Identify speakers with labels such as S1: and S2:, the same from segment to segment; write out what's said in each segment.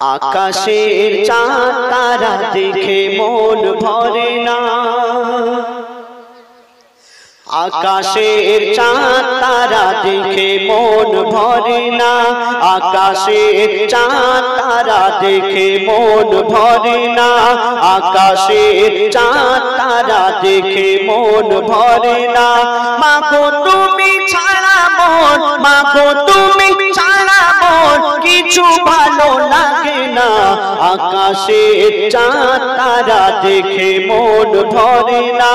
S1: আকাশের চাঁদ তারা দেখে মন ভরে না, আকাশের চাঁদ তারা দেখে মন ভরে না, আকাশের চাঁদ তারা দেখে মন ভরে না, আকাশের চাঁদ তারা দেখে মন ভরে না। মাগো তুমি ছাড়া মন, মাগো তুমি ছাড়া মন কিছু ভালো লাগে না, আকাশের চাঁদ তারা দেখে মন ভরে না,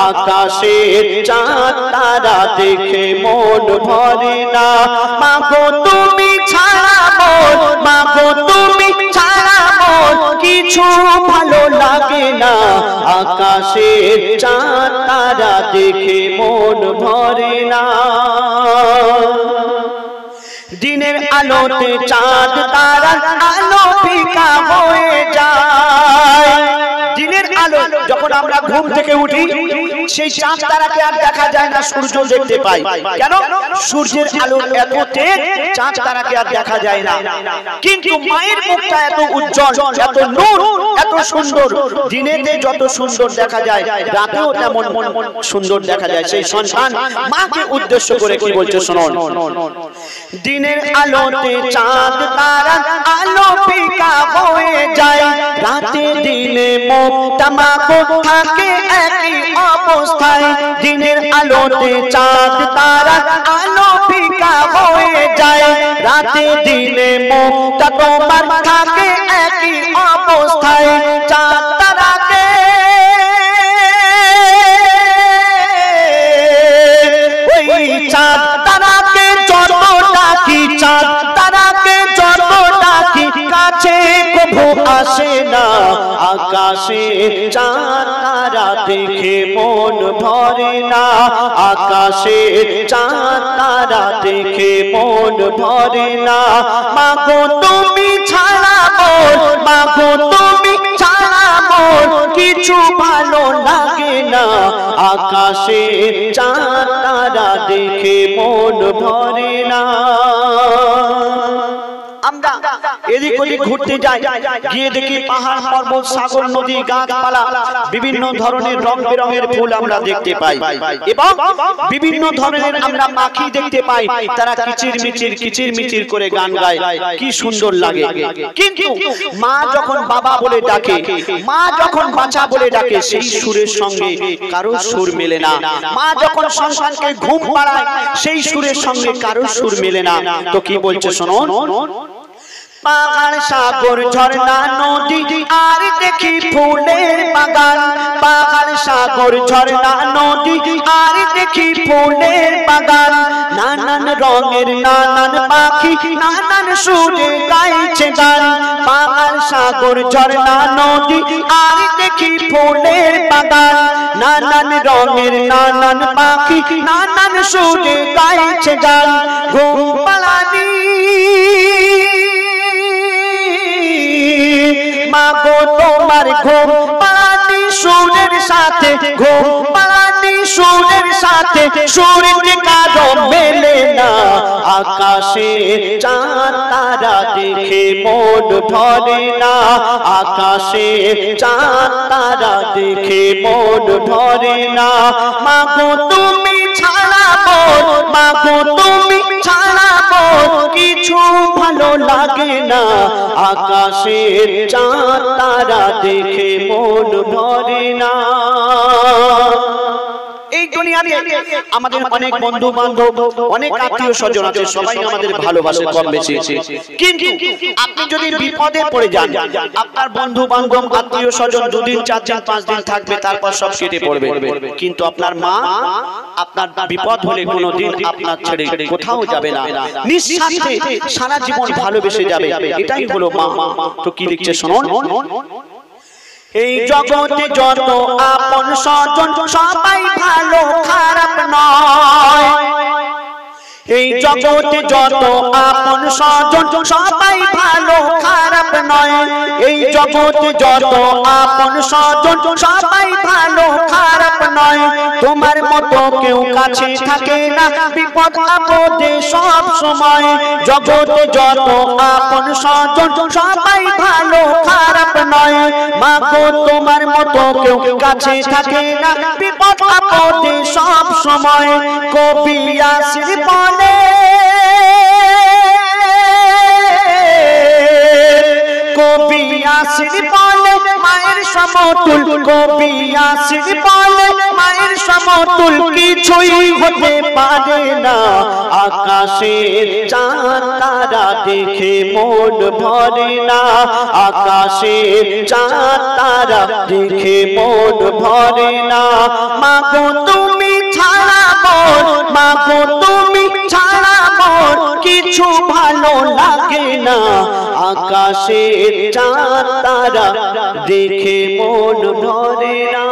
S1: আকাশের চাঁদ তারা দেখে মন ভরে না। মাগো তুমি ছাড়া মন, মাগো তুমি ছাড়া মন কিছু ভালো লাগে না, আকাশের চাঁদ তারা দেখে মন ভরে না। দিনের আলোতে চাঁদ তারা আলো ফিকা হয়ে যায়। দিনের আলো যখন আমরা ঘুম থেকে উঠি সেই চাঁদ তারাকে আর দেখা যায় না, সূর্য দেখতে পাই। কেন? সূর্যের আলো এত তেজ, চাঁদ তারাকে আর দেখা যায় না। কিন্তু মায়ের মুখটা এত উজ্জ্বল, এত নূর, এত সুন্দর, দিনেতে যত সুন্দর দেখা যায় রাতেও তেমন সুন্দর দেখা যায়। সেই সন্তান মাকে উদ্দেশ্য করে কি বলছে শুনুন। দিনের আলোতে চাঁদ তারা আলো ফিকা হয়ে যায়, রাতে দিনে মুখটা মাগো থাকে একই অবস্থায়। দিনের আলোতে চাঁদ তারা আলো ফিকা হয়ে যায়, রাতে দিনে মুখটা তোমার থাকে একই অবস্থায়। চাঁদ তারাকে ওই চাঁদ তারাকে যত ডাকি, চাঁদ তারাকে যত ডাকি কাছে কভু আসে না, আকাশে চাঁদ তারা দেখে মন ভরে না, আকাশে চাঁদ তারা দেখে মন ভরে না। মাগো তুমি ছাড়া মন, মাগো তুমি ছাড়া মন কিছু ভালো লাগে না, আকাশে চাঁদ তারা দেখে মন ভরে না। আমরা এদিক ওদিক ঘুরতে যাই, গিয়ে দেখি পাহাড় পর্বত সাগর নদী গাছপালা বিভিন্ন ধরনের রং বেরঙের ফুল আমরা দেখতে পাই, এবং বিভিন্ন ধরনের আমরা পাখি দেখতে পাই, তারা কিচির মিচির করে গান গায়, কি সুন্দর লাগে। কিন্তু মা যখন বাবা বলে ডাকে, মা যখন বাচ্চা বলে ডাকে, সেই সুরের সঙ্গে কারো সুর মেলে না। মা যখন সন্তানকে ঘুম পাড়ায়, সেই সুরের সঙ্গে কারো সুর মেলে না। তো কি বলছে শুনুন। পাহাড় সাগর ঝর্ণা নদী আর দেখি ফুলের বাগান, পাহাড় সাগর ঝর্ণা নদী আর দেখি ফুলের বাগান, নানান রঙের নানান পাখি নানান সুরে গাইছে গান। পাহাড় সাগর ঝর্ণা নদী আর দেখি ফুলের বাগান, নানান রঙের নানান পাখি নানান সুরে গাইছে গান। ঘুম পাড়ানি মাগো তোমার ঘুম পাড়ানি সুরের সাথে, ঘুম পাড়ানি সুরের সাথে সুরের কারো মেলে না, আকাশে চাঁদ তারা দেখে মন ভরে না, আকাশে চাঁদ তারা দেখে মন ভরে না। মাগো তুমি ছাড়া মন, মাগো তুমি ছাড়া মন কিছু ভালো লাগে না, আকাশের চাঁদ তারা দেখে মন ভরে না। এই দুনিয়াতে আমাদের অনেক বন্ধু বান্ধব, অনেক আত্মীয় স্বজন আছে, সবাই আমাদের ভালোবাসে কম বেশি। কিন্তু আপনি যদি বিপদে পড়ে যান, আপনার বন্ধু বান্ধব আত্মীয় স্বজন 2 দিন 4 দিন 5 দিন থাকবে, তারপর সব কেটে পড়বে। কিন্তু আপনার মা আপনার বিপদ হলে কোনোদিন আপনার ছেড়ে কোথাও যাবে না, নিঃস্বার্থে সারা জীবন ভালোবেসে যাবে। এটাই হলো মা। তো কি লিখছে শুনুন। এই জগতে যত আপন স্বজন সবাই ভালো খারাপ নয়, এই জগতে যত আপন স্বজন সবাই ভালো খারাপ নয়, এই জগতে যত আপন স্বজন সবাই ভালো খারাপ নয়। তোমার মতো কেউ কাছে থাকে না বিপদ আপদে সব সময়, জগতে যত আপন স্বজন সবাই নয় মা গো তোমার মতো কেউ কাছে থাকে না বিপদ আপদে সব সময় কবি ইয়াসির বলে কবি ইয়াসির বলে মায়ের সমতুল কবি ইয়াসির বলে মায়ের সমতুল কিছুই হতে পারে না আকাশের চাঁদ তারা দেখে মন ভরে না আকাশের চাঁদ তারা দেখে মন ভরে না মা গো তুমি ছাড়া মোর মা গো তুমি ছাড়া মোর কিছু ভালো লাগে না আকাশের চাঁদ তারা দেখে মন ভরে না।